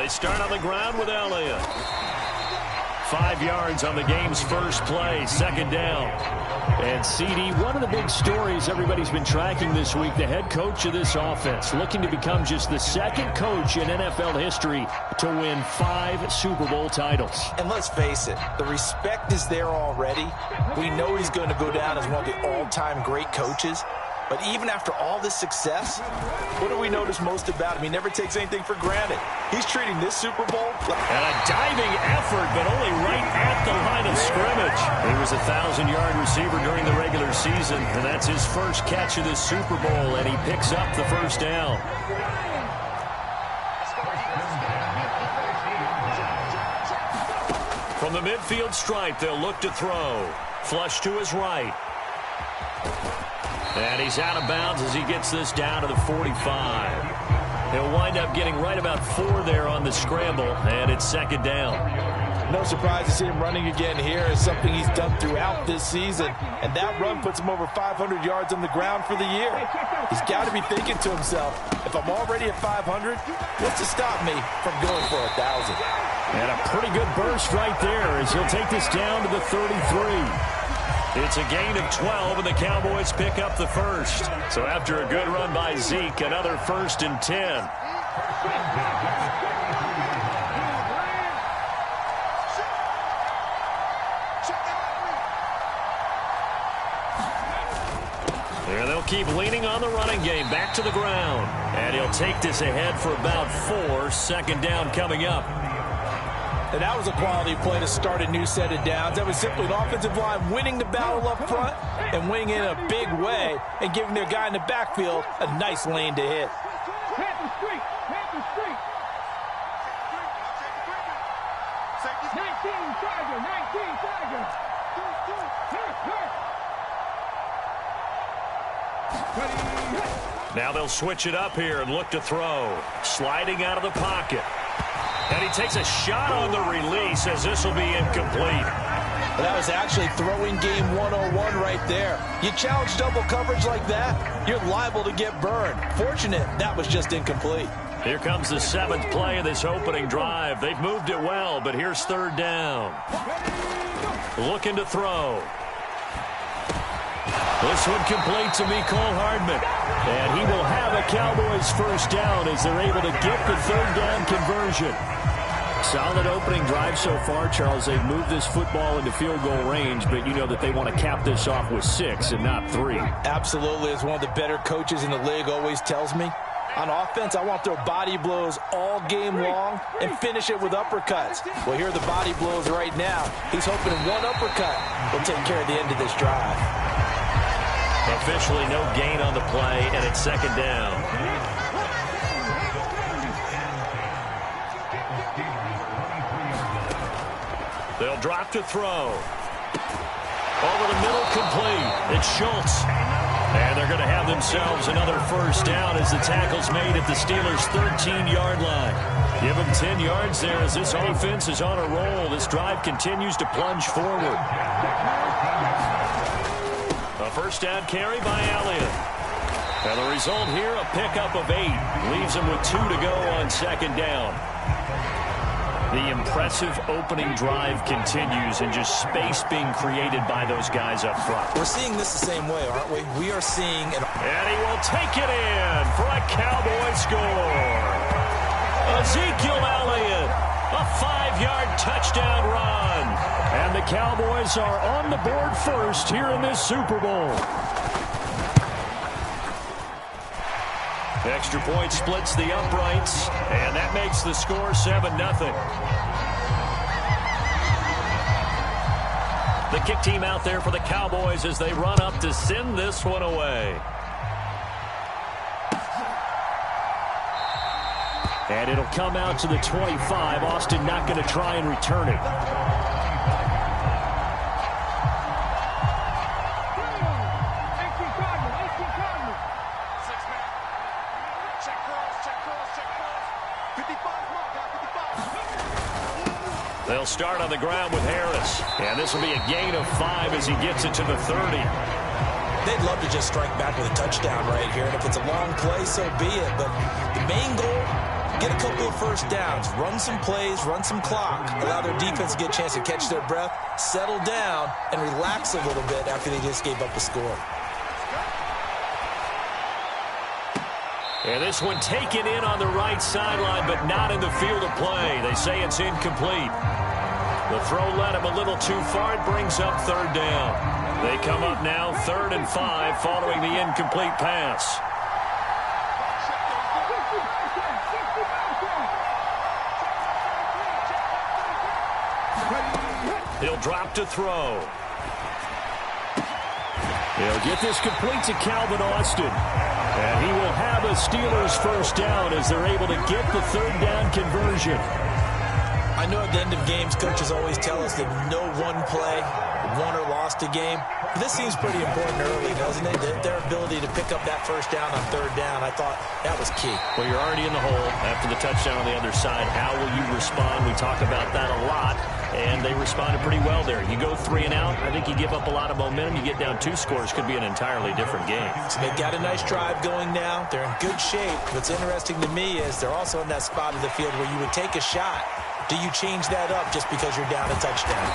They start on the ground with Elliott. 5 yards on the game's first play, second down. And CD, one of the big stories everybody's been tracking this week, the head coach of this offense, looking to become just the second coach in NFL history to win 5 Super Bowl titles. And let's face it, the respect is there already. We know he's going to go down as one of the all-time great coaches. But even after all this success, what do we notice most about him? He never takes anything for granted. He's treating this Super Bowl like... And a diving effort, but only right at the line of scrimmage. He was a 1,000-yard receiver during the regular season, and that's his first catch of this Super Bowl, and he picks up the first down. From the midfield stripe, they'll look to throw. Flush to his right. And he's out of bounds as he gets this down to the 45. He'll wind up getting right about 4 there on the scramble, and it's second down. No surprise to see him running again here. It's something he's done throughout this season. And that run puts him over 500 yards on the ground for the year. He's got to be thinking to himself, if I'm already at 500, what's to stop me from going for 1,000? And a pretty good burst right there as he'll take this down to the 33. It's a gain of 12, and the Cowboys pick up the first. So after a good run by Zeke, another 1st and 10. There they'll keep leaning on the running game. Back to the ground. And he'll take this ahead for about 4. Second down coming up. And that was a quality play to start a new set of downs. That was simply an offensive line winning the battle up front and winning in a big way and giving their guy in the backfield a nice lane to hit. Now they'll switch it up here and look to throw. Sliding out of the pocket. And he takes a shot on the release as this will be incomplete. That was actually throwing game 101 right there. You challenge double coverage like that, you're liable to get burned. Fortunate, that was just incomplete. Here comes the 7th play of this opening drive. They've moved it well, but here's third down. Looking to throw. This one complete to Mecole Hardman. And he will have a Cowboys first down as they're able to get the third down conversion. Solid opening drive so far, Charles. They've moved this football into field goal range, but you know that they want to cap this off with 6 and not 3. Absolutely. As one of the better coaches in the league always tells me, on offense, I want to throw body blows all game long and finish it with uppercuts. Well, here are the body blows right now. He's hoping one uppercut will take care of the end of this drive. Officially no gain on the play, and it's second down. They'll drop to throw. Over the middle, complete. It's Schultz. And they're going to have themselves another first down as the tackle's made at the Steelers' 13-yard line. Give them 10 yards there as this offense is on a roll. This drive continues to plunge forward. A first down carry by Elliott. And the result here, a pickup of 8. Leaves him with 2 to go on second down. The impressive opening drive continues and just space being created by those guys up front. We're seeing this the same way, aren't we? We are seeing... And he will take it in for a Cowboy score. Ezekiel Elliott, a 5-yard touchdown run. And the Cowboys are on the board first here in this Super Bowl. Extra point splits the uprights, and that makes the score 7-0. The kick team out there for the Cowboys as they run up to send this one away. And it'll come out to the 25. Austin not going to try and return it. They'll start on the ground with Harris. And this will be a gain of 5 as he gets it to the 30. They'd love to just strike back with a touchdown right here. And if it's a long play, so be it. But the main goal, get a couple of first downs, run some plays, run some clock, allow their defense to get a chance to catch their breath, settle down, and relax a little bit after they just gave up a score. And this one taken in on the right sideline, but not in the field of play. They say it's incomplete. The throw led him a little too far. It brings up third down. They come up now 3rd and 5 following the incomplete pass. He'll drop to throw. He'll get this complete to Calvin Austin. And he will have a Steelers first down as they're able to get the third down conversion. I know at the end of games, coaches always tell us that no one play won or lost a game. But this seems pretty important early, doesn't it? Their ability to pick up that first down on third down, I thought that was key. Well, you're already in the hole after the touchdown on the other side. How will you respond? We talk about that a lot, and they responded pretty well there. You go 3 and out, I think you give up a lot of momentum. You get down 2 scores, could be an entirely different game. So they've got a nice drive going now. They're in good shape. What's interesting to me is they're also in that spot of the field where you would take a shot. Do you change that up just because you're down a touchdown?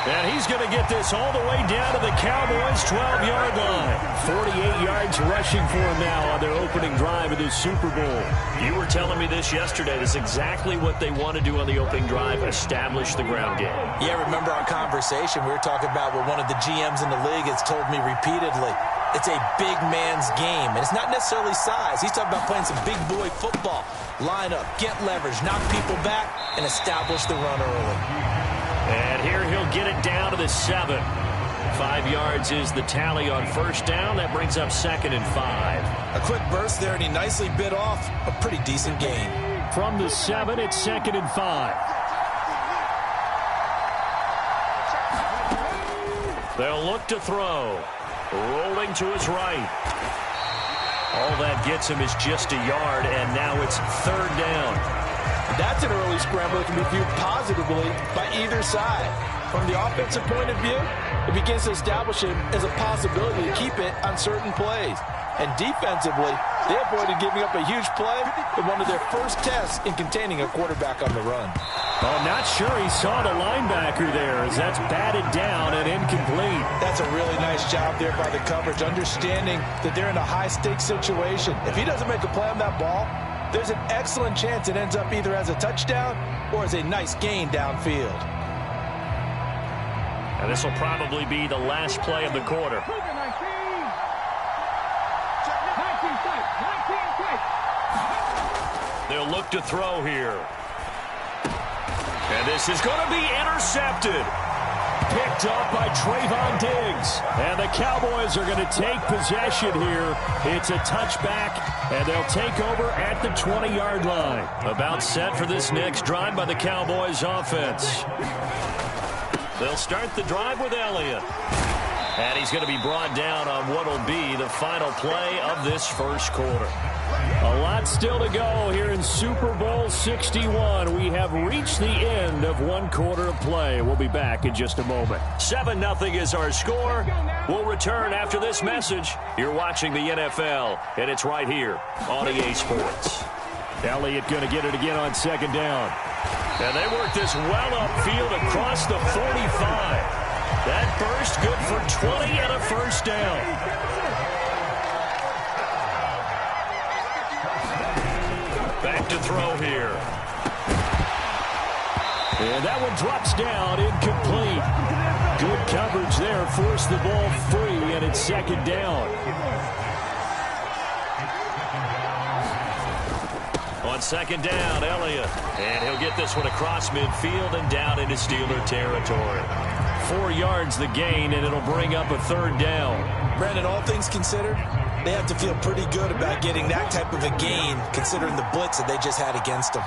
And he's going to get this all the way down to the Cowboys' 12-yard line. 48 yards rushing for him now on their opening drive of the Super Bowl. You were telling me this yesterday. This is exactly what they want to do on the opening drive, establish the ground game. Yeah, remember our conversation? We were talking about what one of the GMs in the league has told me repeatedly. It's a big man's game, and it's not necessarily size. He's talking about playing some big boy football. Line up, get leverage, knock people back, and establish the run early. And here he'll get it down to the 7. 5 yards is the tally on first down. That brings up 2nd and 5. A quick burst there, and he nicely bit off a pretty decent gain. From the 7, it's 2nd and 5. They'll look to throw. Rolling to his right. All that gets him is just a yard, and now it's 3rd down. That's an early scramble that can be viewed positively by either side. From the offensive point of view, it begins to establish him as a possibility to keep it on certain plays. And defensively, they avoided giving up a huge play in one of their first tests in containing a quarterback on the run. Oh, not sure he saw the linebacker there as that's batted down and incomplete. That's a really nice job there by the coverage, understanding that they're in a high-stakes situation. If he doesn't make a play on that ball, there's an excellent chance it ends up either as a touchdown or as a nice gain downfield. And this will probably be the last play of the quarter. They'll look to throw here. And this is going to be intercepted. Picked up by Trayvon Diggs. And the Cowboys are going to take possession here. It's a touchback, and they'll take over at the 20-yard line. About set for this next drive by the Cowboys offense. They'll start the drive with Elliott. And he's going to be brought down on what will be the final play of this first quarter. A lot still to go here in Super Bowl 61. We have reached the end of one quarter of play. We'll be back in just a moment. 7-0 is our score. We'll return after this message. You're watching the NFL, and it's right here on EA Sports. Elliott going to get it again on 2nd down. And they work this well upfield across the 45. That burst good for 20 and a first down. Back to throw here. And that one drops down, incomplete. Good coverage there, forced the ball free, and it's 2nd down. On 2nd down, Elliott. And he'll get this one across midfield and down into Steeler territory. 4 yards the gain, and it'll bring up a 3rd down. Brandon, all things considered, they have to feel pretty good about getting that type of a gain, considering the blitz that they just had against them.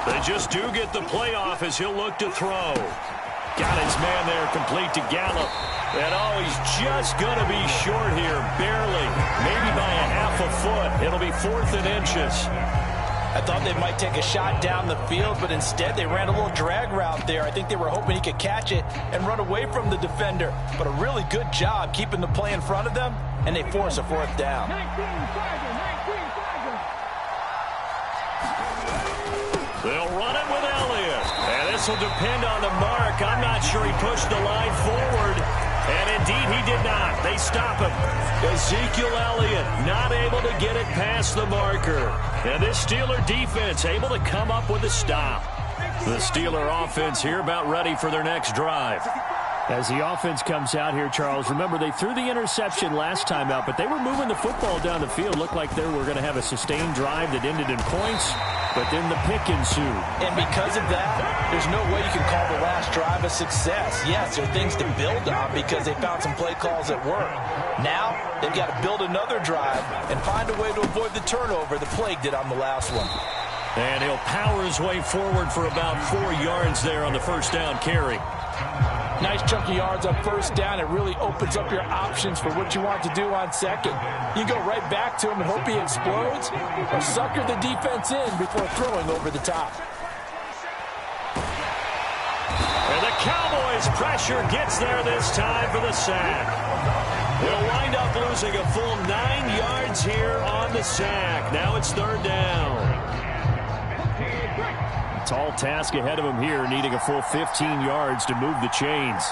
They just do get the playoff as he'll look to throw. Got his man there, complete to Gallup. And oh, he's just going to be short here, barely. Maybe by a half a foot. It'll be 4th and inches. I thought they might take a shot down the field, but instead they ran a little drag route there. I think they were hoping he could catch it and run away from the defender. But a really good job keeping the play in front of them, and they force a fourth down. They'll run it with Elliott. And this will depend on the mark. I'm not sure he pushed the line forward. And indeed, he did not. They stop him. Ezekiel Elliott not able to get it past the marker. And this Steeler defense able to come up with a stop. The Steeler offense here about ready for their next drive. As the offense comes out here, Charles, remember they threw the interception last time out, but they were moving the football down the field. Looked like they were going to have a sustained drive that ended in points, but then the pick ensued. And because of that, there's no way you can call the last drive a success. Yes, there are things to build on because they found some play calls that work. Now, they've got to build another drive and find a way to avoid the turnover the plague did on the last one. And he'll power his way forward for about 4 yards there on the first down carry. Nice chunk of yards on first down. It really opens up your options for what you want to do on second. You go right back to him and hope he explodes, or sucker the defense in before throwing over the top. And the Cowboys' pressure gets there this time for the sack. They'll wind up losing a full 9 yards here on the sack. Now it's third down. Tall task ahead of him here, needing a full 15 yards to move the chains.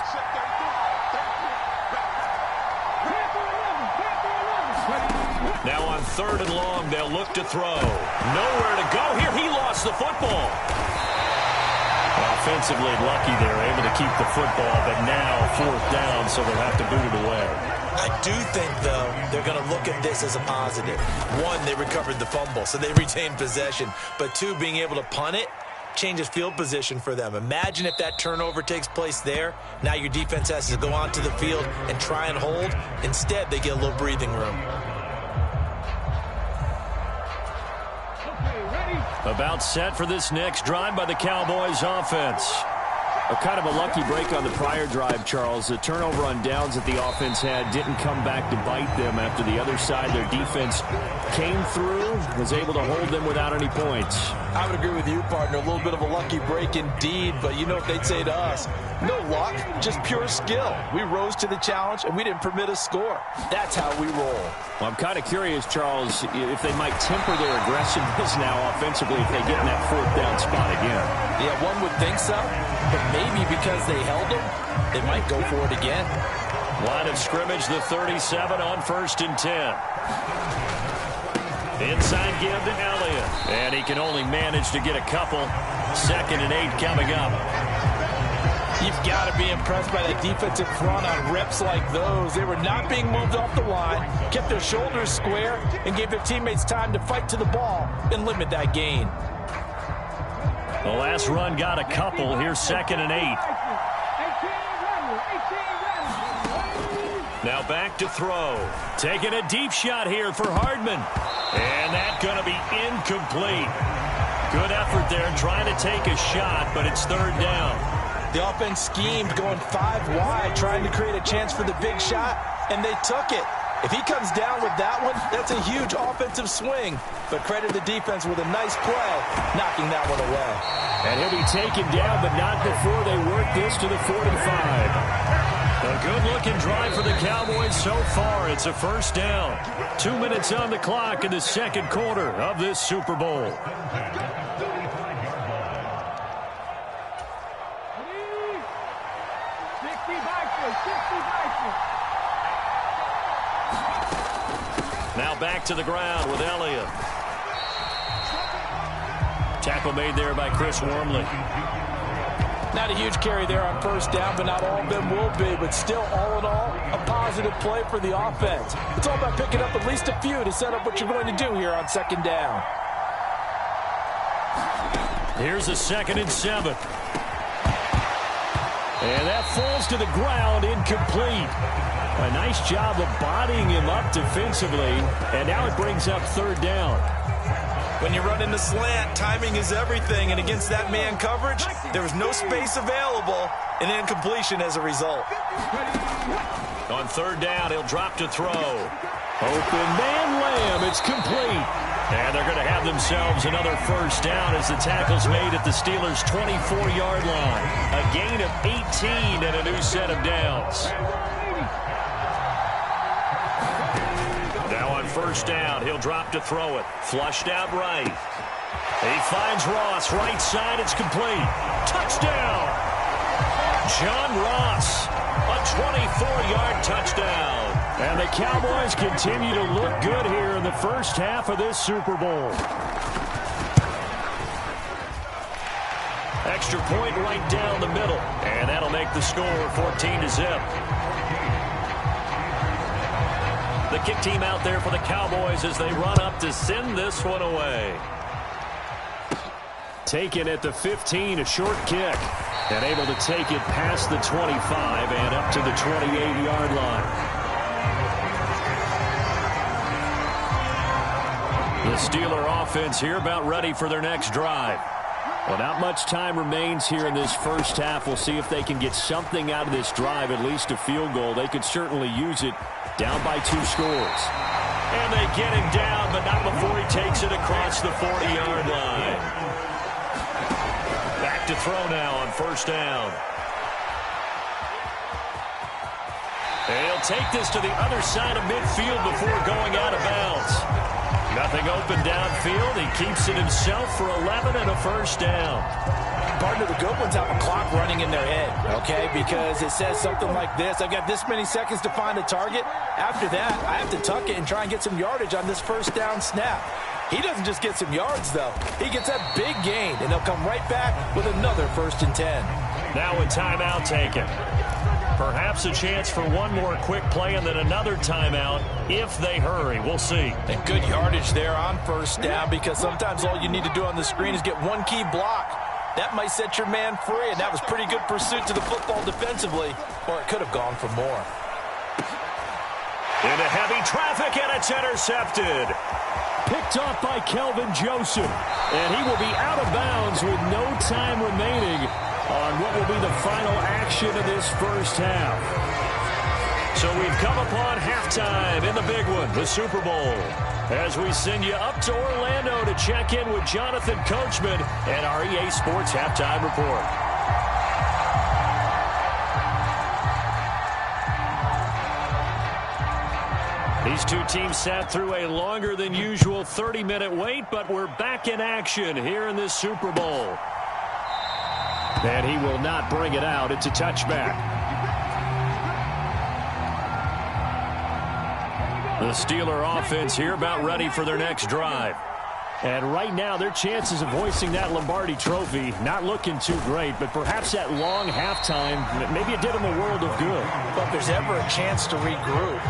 Now on third and long, they'll look to throw. Nowhere to go here. He lost the football. Offensively lucky they're able to keep the football, but now fourth down, so they'll have to boot it away. I do think, though, they're going to look at this as a positive. One, they recovered the fumble, so they retained possession. But two, being able to punt it changes field position for them. Imagine if that turnover takes place there. Now your defense has to go onto the field and try and hold. Instead, they get a little breathing room. About set for this next drive by the Cowboys offense. A kind of a lucky break on the prior drive, Charles. The turnover on downs that the offense had didn't come back to bite them after the other side. Their defense came through, was able to hold them without any points. I would agree with you, partner. A little bit of a lucky break indeed, but you know what they'd say to us? No luck, just pure skill. We rose to the challenge, and we didn't permit a score. That's how we roll. Well, I'm kind of curious, Charles, if they might temper their aggressiveness now offensively if they get in that fourth down spot again. Yeah, one would think so, but maybe because they held them, they might go for it again. Line of scrimmage, the 37 on 1st and 10. Inside give to Elliott. And he can only manage to get a couple. 2nd and 8 coming up. You've got to be impressed by that defensive front on reps like those. They were not being moved off the line, kept their shoulders square, and gave their teammates time to fight to the ball and limit that gain. The last run got a couple. Here's 2nd and 8. Now back to throw. Taking a deep shot here for Hardman. And that's going to be incomplete. Good effort there trying to take a shot, but it's third down. The offense schemed going 5 wide, trying to create a chance for the big shot, and they took it. If he comes down with that one, that's a huge offensive swing. But credit the defense with a nice play, knocking that one away. And he'll be taken down, but not before they work this to the 45. A good-looking drive for the Cowboys so far. It's a first down. 2 minutes on the clock in the second quarter of this Super Bowl. Now back to the ground with Elliott. Tackle made there by Chris Wormley. Not a huge carry there on first down, but not all of them will be. But still, all in all, a positive play for the offense. It's all about picking up at least a few to set up what you're going to do here on second down. Here's a 2nd and 7. And that falls to the ground, incomplete. A nice job of bodying him up defensively. And now it brings up third down. When you run in the slant, timing is everything. And against that man coverage, there was no space available. An incompletion as a result. On third down, he'll drop to throw. Open man Lamb. It's complete. And they're going to have themselves another first down as the tackle's made at the Steelers' 24-yard line. A gain of 18 and a new set of downs. Now on first down, he'll drop to throw it. Flushed out right. He finds Ross, right side, it's complete. Touchdown! John Ross, a 24-yard touchdown. And the Cowboys continue to look good here in the first half of this Super Bowl. Extra point right down the middle. And that'll make the score 14-0. The kick team out there for the Cowboys as they run up to send this one away. Taken at the 15, a short kick. And able to take it past the 25 and up to the 28-yard line. The Steeler offense here about ready for their next drive. Well, not much time remains here in this first half. We'll see if they can get something out of this drive, at least a field goal. They could certainly use it down by 2 scores. And they get him down, but not before he takes it across the 40-yard line. Back to throw now on first down. And he'll take this to the other side of midfield before going out of bounds. Nothing open downfield. He keeps it himself for 11 and a first down. Partner, the good ones have a clock running in their head, okay? Because it says something like this. I've got this many seconds to find a target. After that, I have to tuck it and try and get some yardage on this first down snap. He doesn't just get some yards, though. He gets that big gain, and they'll come right back with another 1st and 10. Now a timeout taken. Perhaps a chance for one more quick play and then another timeout if they hurry. We'll see. And good yardage there on first down, because sometimes all you need to do on the screen is get one key block. That might set your man free, and that was pretty good pursuit to the football defensively, or it could have gone for more. Into heavy traffic, and it's intercepted. Picked off by Kelvin Joseph, and he will be out of bounds with no time remaining on what will be the final action of this first half. So we've come upon halftime in the big one, the Super Bowl, as we send you up to Orlando to check in with Jonathan Coachman and our EA Sports Halftime Report. These two teams sat through a longer than usual 30-minute wait, but we're back in action here in this Super Bowl. And he will not bring it out. It's a touchback. The Steeler offense here about ready for their next drive. And right now, their chances of hoisting that Lombardi trophy not looking too great, but perhaps that long halftime, maybe it did them a world of good. But if there's ever a chance to regroup,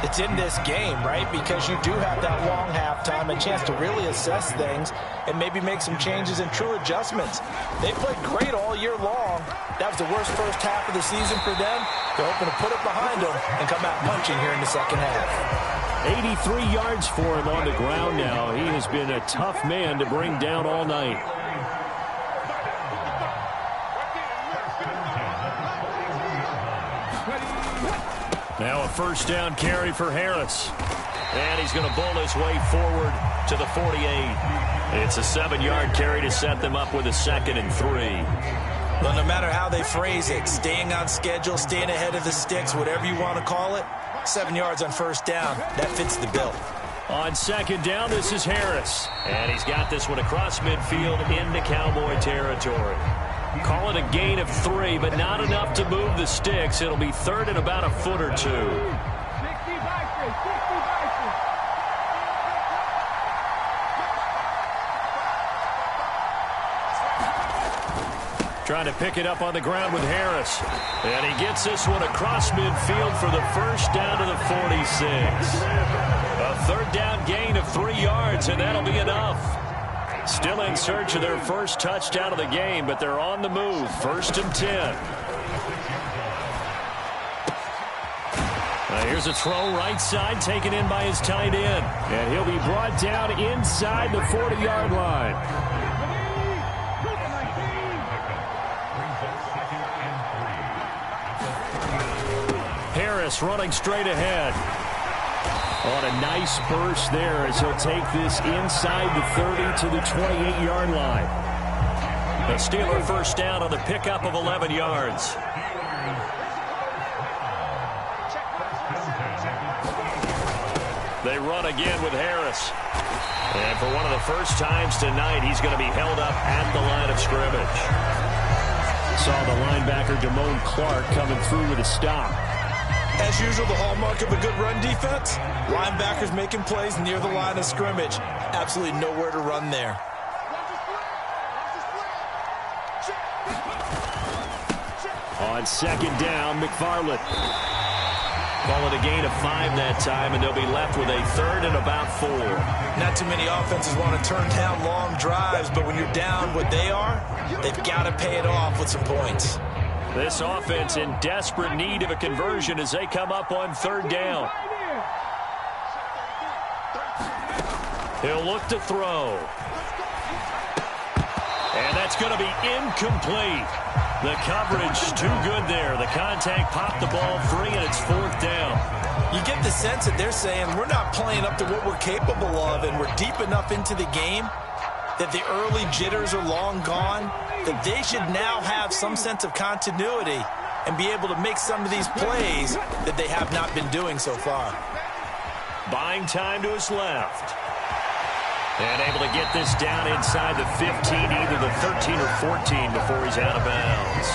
it's in this game, right? Because you do have that long halftime, a chance to really assess things and maybe make some changes and true adjustments. They played great all year long. That was the worst first half of the season for them. They're hoping to put it behind them and come out punching here in the second half. 83 yards for him on the ground now. He has been a tough man to bring down all night. Now a first down carry for Harris. And he's going to bull his way forward to the 48. It's a 7-yard carry to set them up with a 2nd and 3. Well, no matter how they phrase it, staying on schedule, staying ahead of the sticks, whatever you want to call it, 7 yards on first down, that fits the bill. On 2nd down, this is Harris. And he's got this one across midfield into Cowboy territory. Call it a gain of 3, but not enough to move the sticks. It'll be 3rd and about a foot or 2. Trying to pick it up on the ground with Harris. And he gets this one across midfield for the first down to the 46. A 3rd down gain of 3 yards, and that'll be enough. Still in search of their first touchdown of the game, but they're on the move. 1st and 10. Here's a throw right side taken in by his tight end. And he'll be brought down inside the 40-yard line. Harris running straight ahead. On a nice burst there as he'll take this inside the 30 to the 28-yard line. The Steeler first down on the pickup of 11 yards. They run again with Harris. And for one of the first times tonight, he's going to be held up at the line of scrimmage. Saw the linebacker, Damone Clark, coming through with a stop. As usual, the hallmark of a good run defense, linebackers making plays near the line of scrimmage. Absolutely nowhere to run there. On second down, McFarland. Calling a gain of 5 that time, and they'll be left with a 3rd and about 4. Not too many offenses want to turn down long drives, but when you're down what they are, they've got to pay it off with some points. This offense in desperate need of a conversion as they come up on 3rd down. He'll look to throw. And that's going to be incomplete. The coverage too good there. The contact popped the ball free, and it's 4th down. You get the sense that they're saying we're not playing up to what we're capable of, and we're deep enough into the game that the early jitters are long gone, that they should now have some sense of continuity and be able to make some of these plays that they have not been doing so far. Buying time to his left. And able to get this down inside the 15, either the 13 or 14 before he's out of bounds.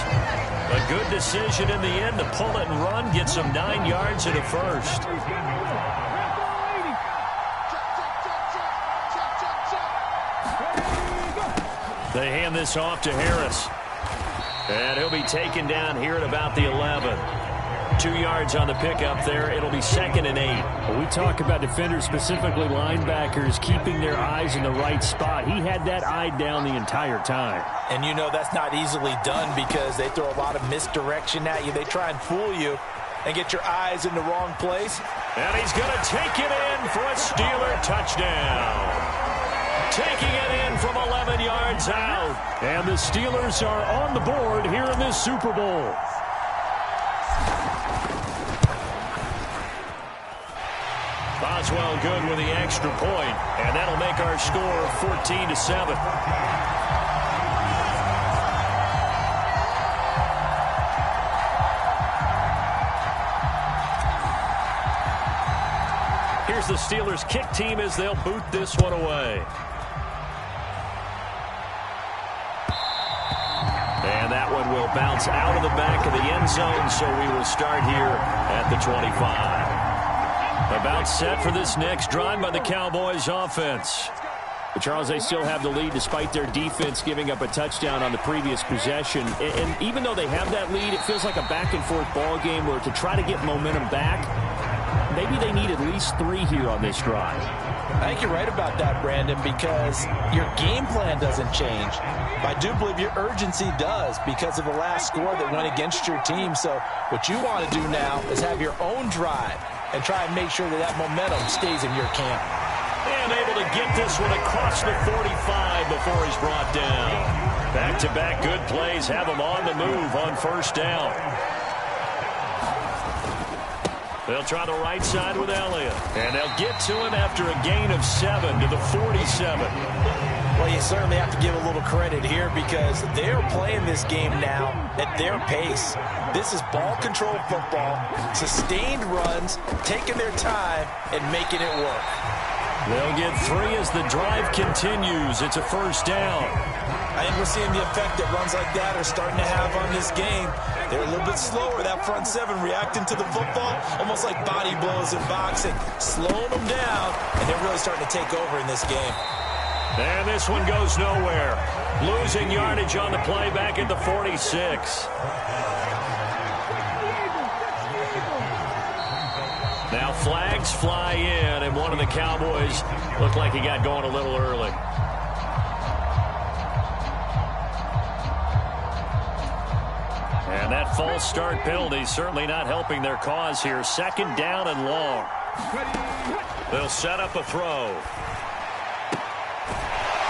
A good decision in the end to pull it and run, get some 9 yards and a first. They hand this off to Harris. And he'll be taken down here at about the 11. 2 yards on the pickup there. It'll be 2nd and 8. Well, we talk about defenders, specifically linebackers, keeping their eyes in the right spot. He had that eye down the entire time. And you know that's not easily done because they throw a lot of misdirection at you. They try and fool you and get your eyes in the wrong place. And he's going to take it in for a Steeler touchdown. Taking it in from 11 yards out. And the Steelers are on the board here in this Super Bowl. Boswell good with the extra point, and that'll make our score 14-7. Here's the Steelers kick team as they'll boot this one away. And that one will bounce out of the back of the end zone, so we will start here at the 25. About set for this next drive by the Cowboys offense. But Charles, they still have the lead despite their defense giving up a touchdown on the previous possession. And even though they have that lead, it feels like a back-and-forth ball game where to try to get momentum back, maybe they need at least 3 here on this drive. I think you're right about that, Brandon, because your game plan doesn't change. I do believe your urgency does because of the last score that went against your team. So what you want to do now is have your own drive and try and make sure that that momentum stays in your camp. And able to get this one across the 45 before he's brought down. Back-to-back good plays have him on the move on 1st down. They'll try the right side with Elliott. And they'll get to him after a gain of 7 to the 47. Well, you certainly have to give a little credit here because they're playing this game now at their pace. This is ball control football, sustained runs, taking their time and making it work. They'll get 3 as the drive continues. It's a 1st down. I think we're seeing the effect that runs like that are starting to have on this game. They're a little bit slower, that front 7 reacting to the football, almost like body blows in boxing, slowing them down, and they're really starting to take over in this game. And this one goes nowhere. Losing yardage on the play back at the 46. Now flags fly in, and one of the Cowboys looked like he got going a little early. And that false start penalty certainly not helping their cause here. 2nd down and long. They'll set up a throw.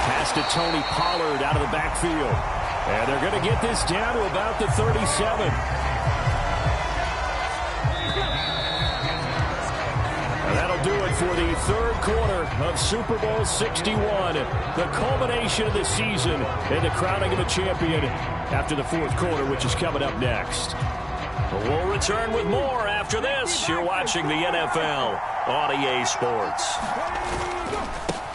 Pass to Tony Pollard out of the backfield. And they're going to get this down to about the 37. And that'll do it for the third quarter of Super Bowl 61, the culmination of the season and the crowning of a champion after the fourth quarter, which is coming up next. We'll return with more after this. You're watching the NFL on EA Sports.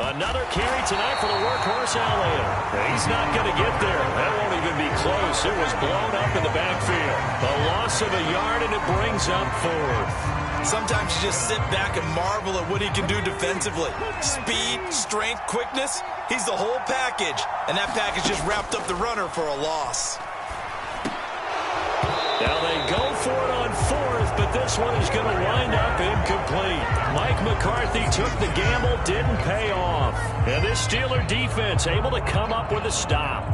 Another carry tonight for the workhorse Elliott. He's not going to get there. That won't even be close. It was blown up in the backfield. A loss of a yard, and it brings up fourth. Sometimes you just sit back and marvel at what he can do defensively. Speed, strength, quickness. He's the whole package. And that package just wrapped up the runner for a loss. Now they go for it on fourth, but this one is going to wind up incomplete. Mike McCarthy took the gamble, didn't pay off. And this Steeler defense able to come up with a stop.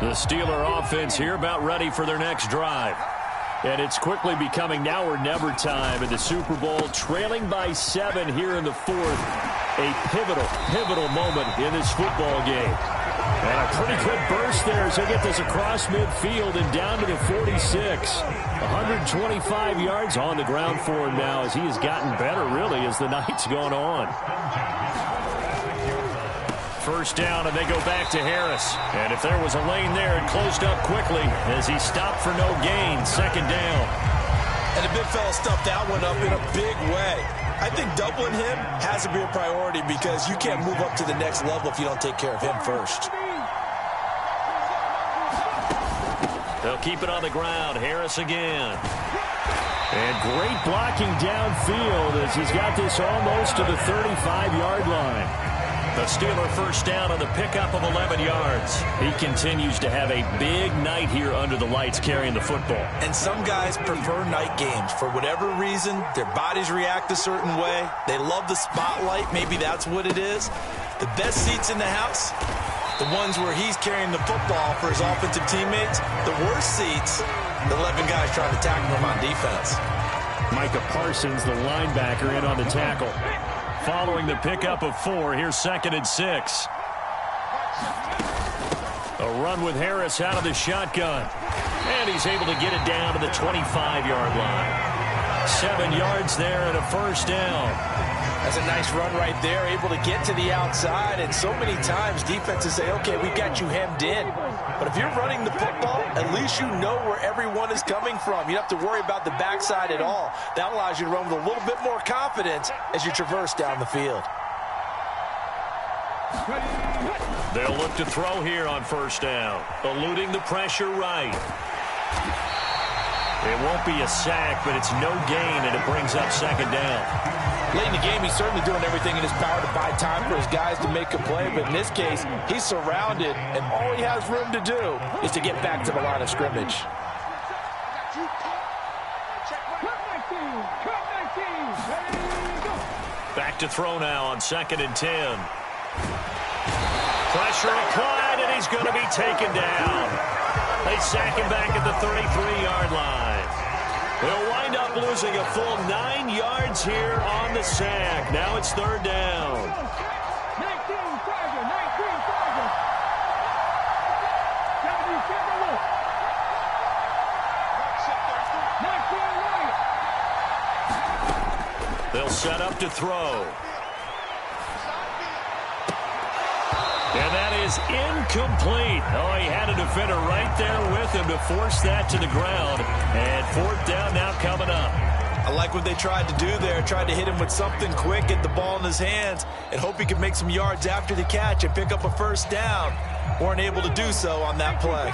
The Steeler offense here about ready for their next drive. And it's quickly becoming now or never time in the Super Bowl, trailing by 7 here in the fourth. A pivotal moment in this football game. And a pretty good burst there as they get this across midfield and down to the 46. 125 yards on the ground for him now as he has gotten better, really, as the night's gone on. First down, and they go back to Harris. And if there was a lane there, it closed up quickly as he stopped for no gain. Second down. And the big fella stuffed that one up in a big way. I think doubling him has to be a priority because you can't move up to the next level if you don't take care of him first. They'll keep it on the ground. Harris again. And great blocking downfield as he's got this almost to the 35-yard line. The Steeler first down on the pickup of 11 yards. He continues to have a big night here under the lights carrying the football. And some guys prefer night games. For whatever reason, their bodies react a certain way. They love the spotlight. Maybe that's what it is. The best seats in the house, the ones where he's carrying the football for his offensive teammates. The worst seats, the 11 guys trying to tackle him on defense. Micah Parsons, the linebacker, in on the tackle. Following the pickup of 4, here's 2nd and 6. A run with Harris out of the shotgun. And he's able to get it down to the 25-yard line. 7 yards there and a first down. That's a nice run right there, able to get to the outside. And so many times defenses say, okay, we got you hemmed in. But if you're running the football, at least you know where everyone is coming from. You don't have to worry about the backside at all. That allows you to run with a little bit more confidence as you traverse down the field. They'll look to throw here on first down, eluding the pressure right. It won't be a sack, but it's no gain, and it brings up second down. Late in the game, he's certainly doing everything in his power to buy time for his guys to make a play. But in this case, he's surrounded, and all he has room to do is to get back to the line of scrimmage. Back to throw now on 2nd and 10. Pressure applied, and he's going to be taken down. They sack him back at the 33-yard line. They'll wind up losing a full 9 yards here on the sack. Now it's third down. 19 Tiger. They'll set up to throw. And that is incomplete. Oh, he had a defender right there with him to force that to the ground. And fourth down now coming up. I like what they tried to do there. Tried to hit him with something quick, get the ball in his hands, and hope he could make some yards after the catch and pick up a first down. Weren't able to do so on that play.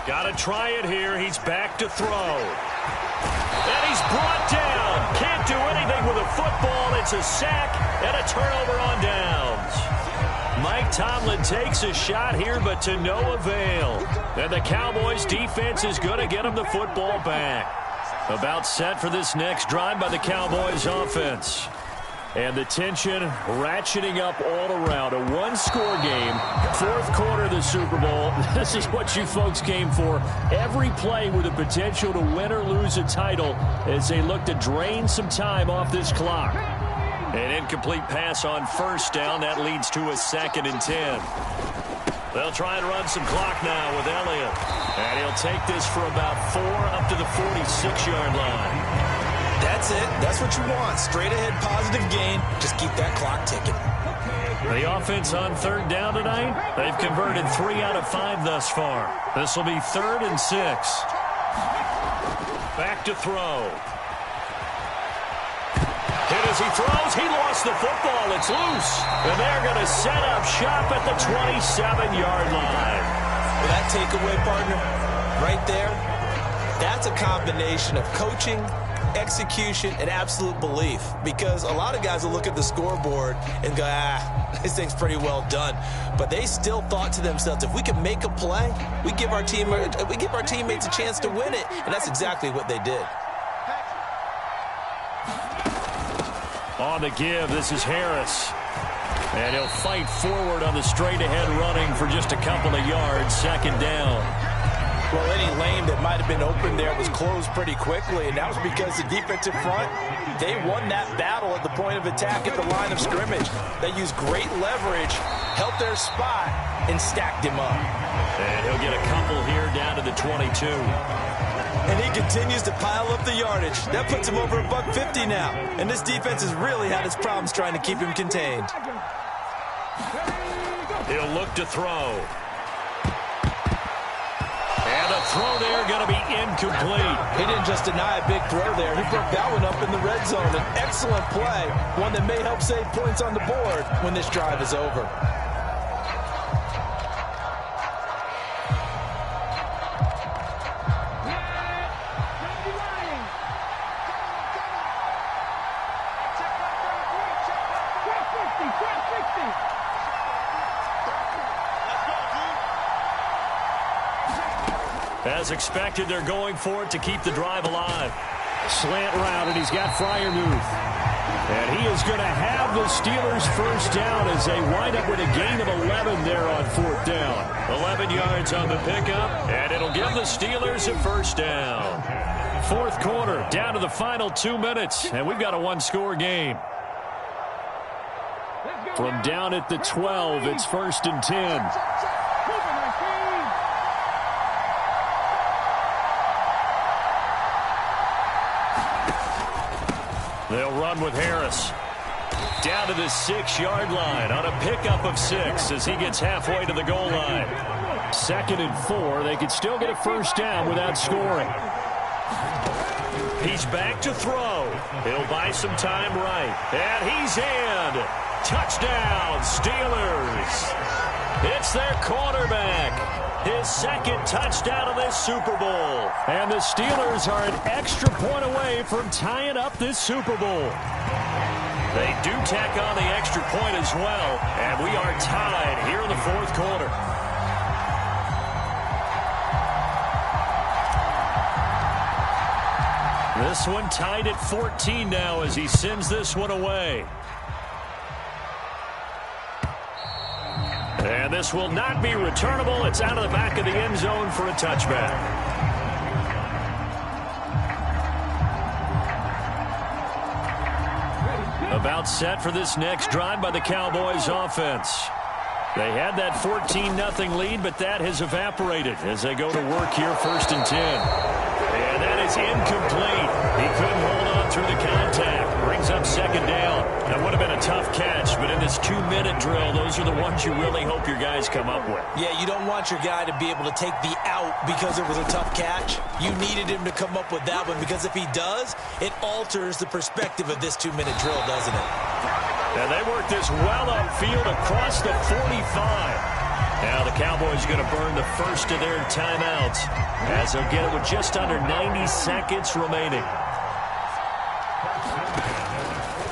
Got to try it here. He's back to throw. And he's brought down. Can't do anything with a football. It's a sack and a turnover on downs. Mike Tomlin takes a shot here, but to no avail. And the Cowboys defense is going to get him the football back. About set for this next drive by the Cowboys offense. And the tension ratcheting up all around. A one-score game, fourth quarter of the Super Bowl. This is what you folks came for. Every play with the potential to win or lose a title as they look to drain some time off this clock. An incomplete pass on first down. That leads to a 2nd and 10. They'll try and run some clock now with Elliott. And he'll take this for about 4 up to the 46-yard line. That's it. That's what you want. Straight ahead positive gain. Just keep that clock ticking. The offense on 3rd down tonight, they've converted 3 out of 5 thus far. This will be 3rd and 6. Back to throw. Hit as he throws. He lost the football. It's loose. And they're going to set up shop at the 27-yard line. Well, that takeaway, partner, right there, that's a combination of coaching, execution, and absolute belief. Because a lot of guys will look at the scoreboard and go, this thing's pretty well done. But they still thought to themselves, if we can make a play, we give our teammates a chance to win it. And that's exactly what they did. On the give, this is Harris. And he'll fight forward on the straight-ahead running for just a couple of yards. 2nd down. Well, any lane that might have been open there was closed pretty quickly, and that was because the defensive front, they won that battle at the point of attack at the line of scrimmage. They used great leverage, held their spot, and stacked him up. And he'll get a couple here down to the 22. And he continues to pile up the yardage. That puts him over $150 now. And this defense has really had its problems trying to keep him contained. He'll look to throw. And a throw there going to be incomplete. He didn't just deny a big throw there. He broke that one up in the red zone. An excellent play, one that may help save points on the board when this drive is over. As expected, they're going for it to keep the drive alive. Slant route, and he's got Freiermuth. And he is going to have the Steelers first down as they wind up with a gain of 11 there on 4th down. 11 yards on the pickup, and it'll give the Steelers a first down. 4th quarter, down to the final 2 minutes, and we've got a 1-score game. From down at the 12, it's 1st and 10. They'll run with Harris. Down to the 6-yard line on a pickup of 6 as he gets halfway to the goal line. 2nd and 4. They could still get a first down without scoring. He's back to throw. He'll buy some time right. And he's in. Touchdown, Steelers. It's their quarterback. His 2nd touchdown of this Super Bowl. And the Steelers are an extra point away from tying up this Super Bowl. They do tack on the extra point as well. And we are tied here in the 4th quarter. This one tied at 14 now as he sends this one away. And this will not be returnable. It's out of the back of the end zone for a touchback. About set for this next drive by the Cowboys offense. They had that 14-0 lead, but that has evaporated as they go to work here 1st and 10. And that is incomplete. He couldn't hold on through the contact. Brings up 2nd down. That would have been a tough catch, but in this 2-minute drill, those are the ones you really hope your guys come up with. Yeah, you don't want your guy to be able to take the out because it was a tough catch. You needed him to come up with that one because if he does, it alters the perspective of this 2-minute drill, doesn't it? And they work this well upfield across the 45. Now the Cowboys are going to burn the first of their timeouts as they'll get it with just under 90 seconds remaining.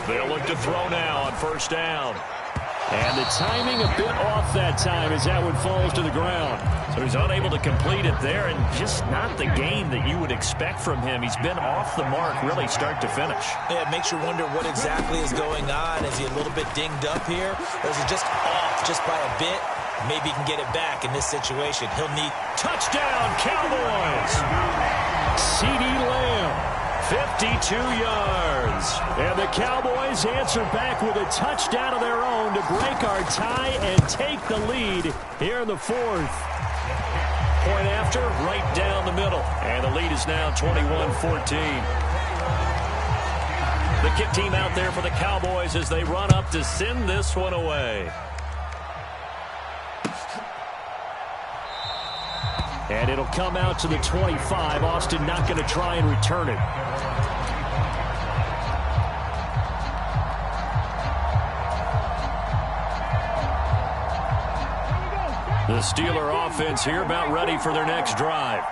They'll look to throw now on 1st down. And the timing a bit off that time as that one falls to the ground. So he's unable to complete it there, and just not the game that you would expect from him. He's been off the mark really start to finish. Yeah, it makes you wonder what exactly is going on. Is he a little bit dinged up here? Or is it just off just by a bit? Maybe he can get it back in this situation. He'll need... Touchdown, Cowboys! C.D. Lamb 52 yards. And the Cowboys answer back with a touchdown of their own to break our tie and take the lead here in the fourth. Point after, right down the middle. And the lead is now 21-14. The kick team out there for the Cowboys as they run up to send this one away. And it'll come out to the 25. Austin not going to try and return it. The Steeler offense here about ready for their next drive.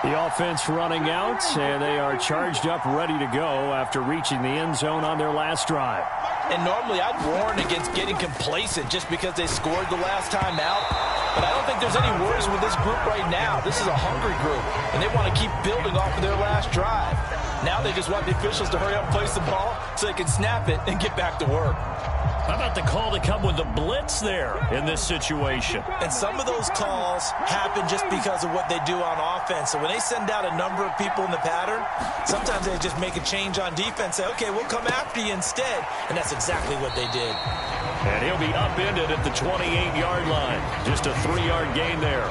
The offense running out, and they are charged up, ready to go after reaching the end zone on their last drive. And normally I'd warn against getting complacent just because they scored the last time out. But I don't think there's any worries with this group right now. This is a hungry group, and they want to keep building off of their last drive. Now they just want the officials to hurry up and place the ball so they can snap it and get back to work. How about the call to come with the blitz there in this situation? And some of those calls happen just because of what they do on offense. So when they send out a number of people in the pattern, sometimes they just make a change on defense, say, okay, we'll come after you instead. And that's exactly what they did. And he'll be upended at the 28-yard line. Just a 3-yard gain there.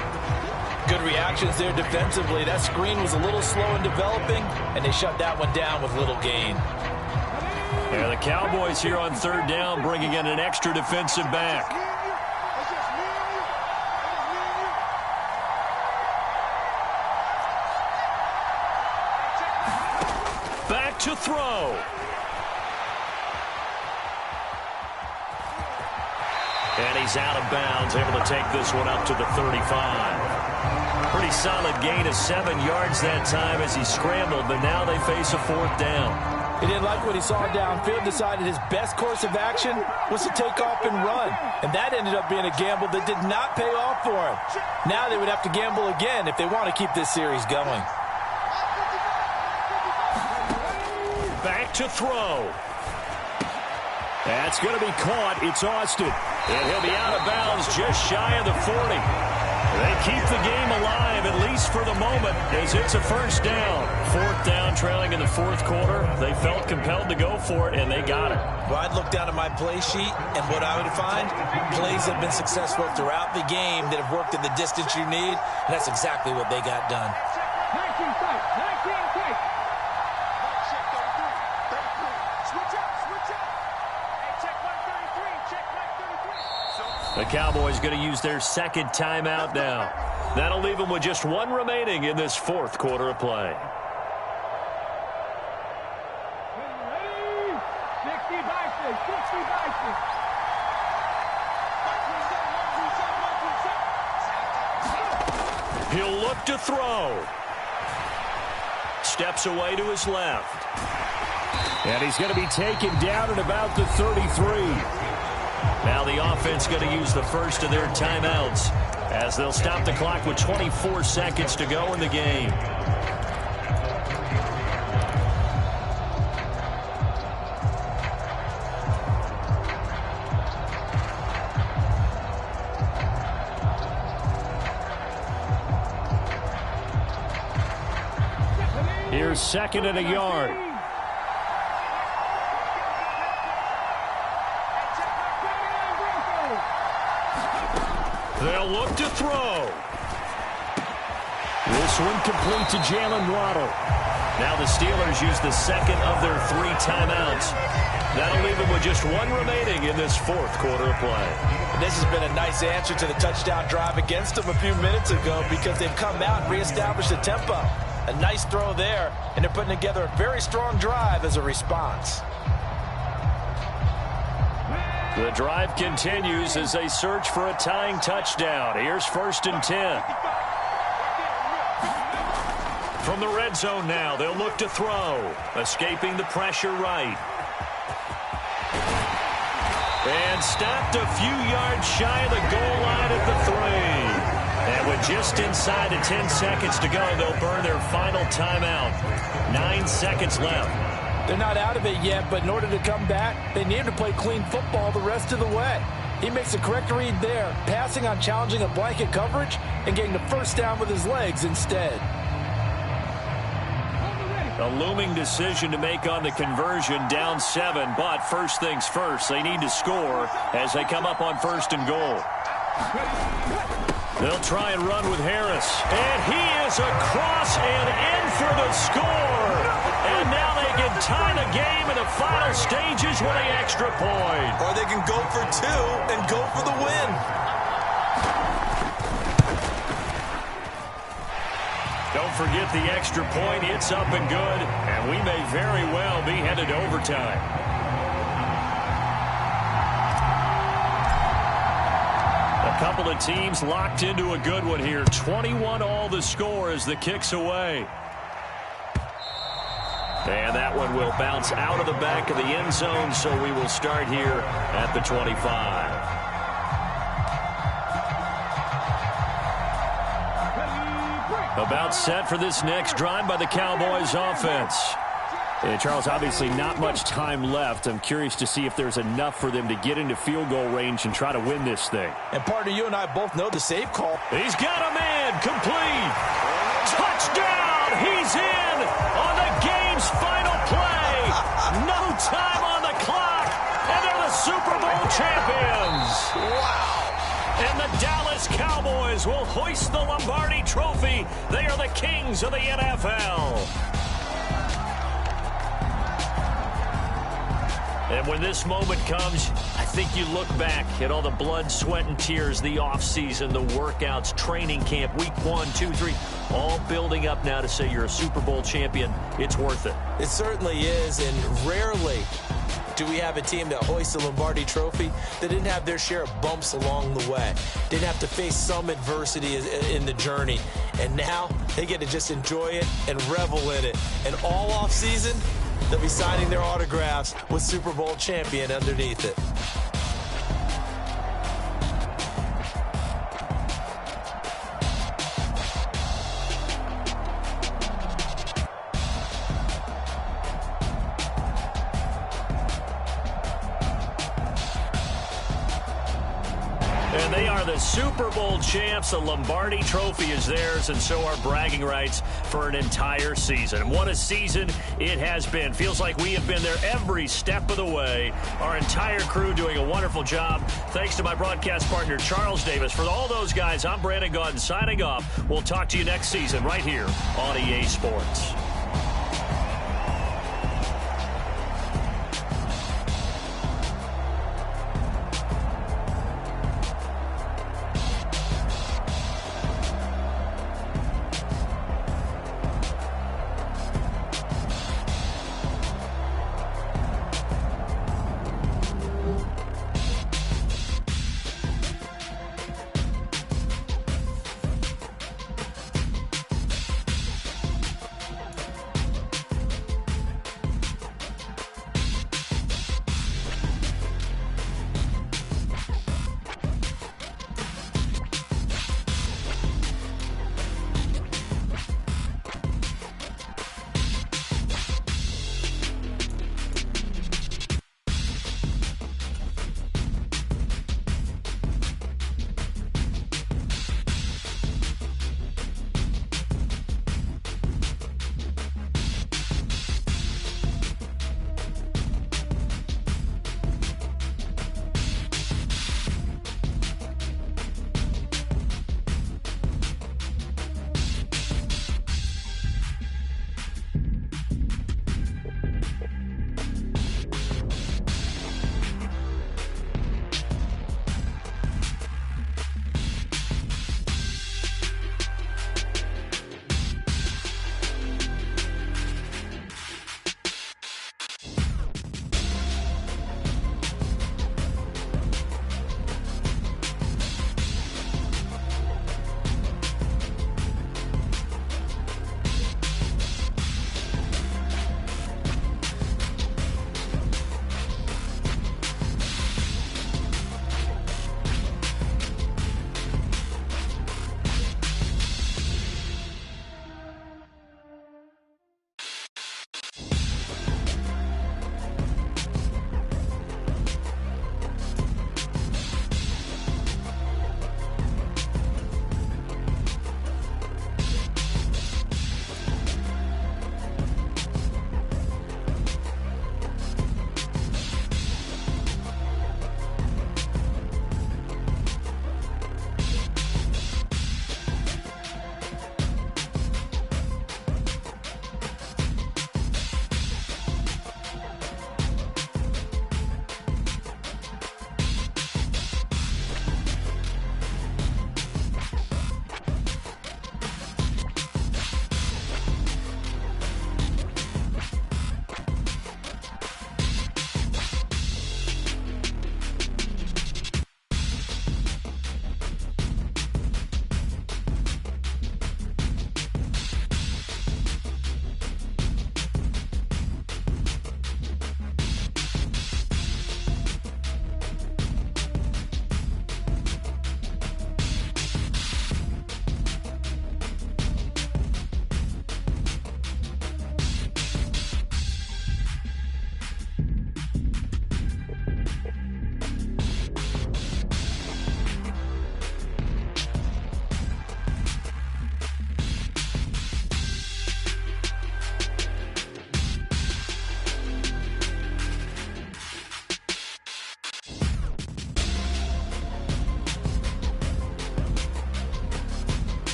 Good reactions there defensively. That screen was a little slow in developing, and they shut that one down with little gain. And the Cowboys here on third down bringing in an extra defensive back. Back to throw. And he's out of bounds, able to take this one up to the 35. Pretty solid gain of 7 yards that time as he scrambled, but now they face a fourth down. He didn't like what he saw downfield, decided his best course of action was to take off and run. And that ended up being a gamble that did not pay off for him. Now they would have to gamble again if they want to keep this series going. Back to throw. That's going to be caught. It's Austin. And he'll be out of bounds just shy of the 40. They keep the game alive, at least for the moment, as it's a first down. Fourth down, trailing in the fourth quarter. They felt compelled to go for it, and they got it. Well, I'd look down at my play sheet, and what I would find, plays have been successful throughout the game that have worked in the distance you need, and that's exactly what they got done. 19 tight, 19 tight. The Cowboys going to use their second timeout now. That'll leave them with just one remaining in this fourth quarter of play. 60 by 6, 60 by 6. He'll look to throw. Steps away to his left. And he's going to be taken down at about the 33. Now the offense going to use the first of their timeouts as they'll stop the clock with 24 seconds to go in the game. Here's second and a yard. They'll look to throw. This one complete to Jalen Waddle. Now the Steelers use the second of their 3 timeouts. That'll leave them with just one remaining in this fourth quarter of play. And this has been a nice answer to the touchdown drive against them a few minutes ago because they've come out and reestablished the tempo. A nice throw there, and they're putting together a very strong drive as a response. The drive continues as they search for a tying touchdown. Here's first and 10. From the red zone now, they'll look to throw. Escaping the pressure right. And stopped a few yards shy of the goal line at the 3. And with just inside of 10 seconds to go, they'll burn their final timeout. 9 seconds left. They're not out of it yet, but in order to come back, they need to play clean football the rest of the way. He makes the correct read there, passing on challenging a blanket coverage and getting the first down with his legs instead. A looming decision to make on the conversion, down 7, but first things first, they need to score as they come up on 1st and goal. They'll try and run with Harris, and he is across and in for the score. And now they can tie the game in the final stages with an extra point. Or they can go for 2 and go for the win. Don't forget the extra point. It's up and good, and we may very well be headed to overtime. A couple of teams locked into a good one here. 21 all the score as the kick's away. And that one will bounce out of the back of the end zone, so we will start here at the 25. About set for this next drive by the Cowboys offense. And Charles, obviously not much time left. I'm curious to see if there's enough for them to get into field goal range and try to win this thing. And partner, you and I both know the save call. He's got a man, complete. Touchdown! He's in on the game's final play. No time on the clock, and they're the Super Bowl champions. Wow. And the Dallas Cowboys will hoist the Lombardi Trophy. They are the kings of the NFL. And when this moment comes, I think you look back at all the blood, sweat, and tears, the offseason, the workouts, training camp, week 1, 2, 3, all building up now to say you're a Super Bowl champion. It's worth it. It certainly is, and rarely do we have a team that hoists the Lombardi Trophy that didn't have their share of bumps along the way, didn't have to face some adversity in the journey, and now they get to just enjoy it and revel in it. And all offseason, they'll be signing their autographs with Super Bowl champion underneath it. And they are the Super Bowl champs. The Lombardi Trophy is theirs, and so are bragging rights for an entire season. And what a season it has been. Feels like we have been there every step of the way. Our entire crew doing a wonderful job. Thanks to my broadcast partner, Charles Davis. For all those guys, I'm Brandon Gaudin signing off. We'll talk to you next season right here on EA Sports.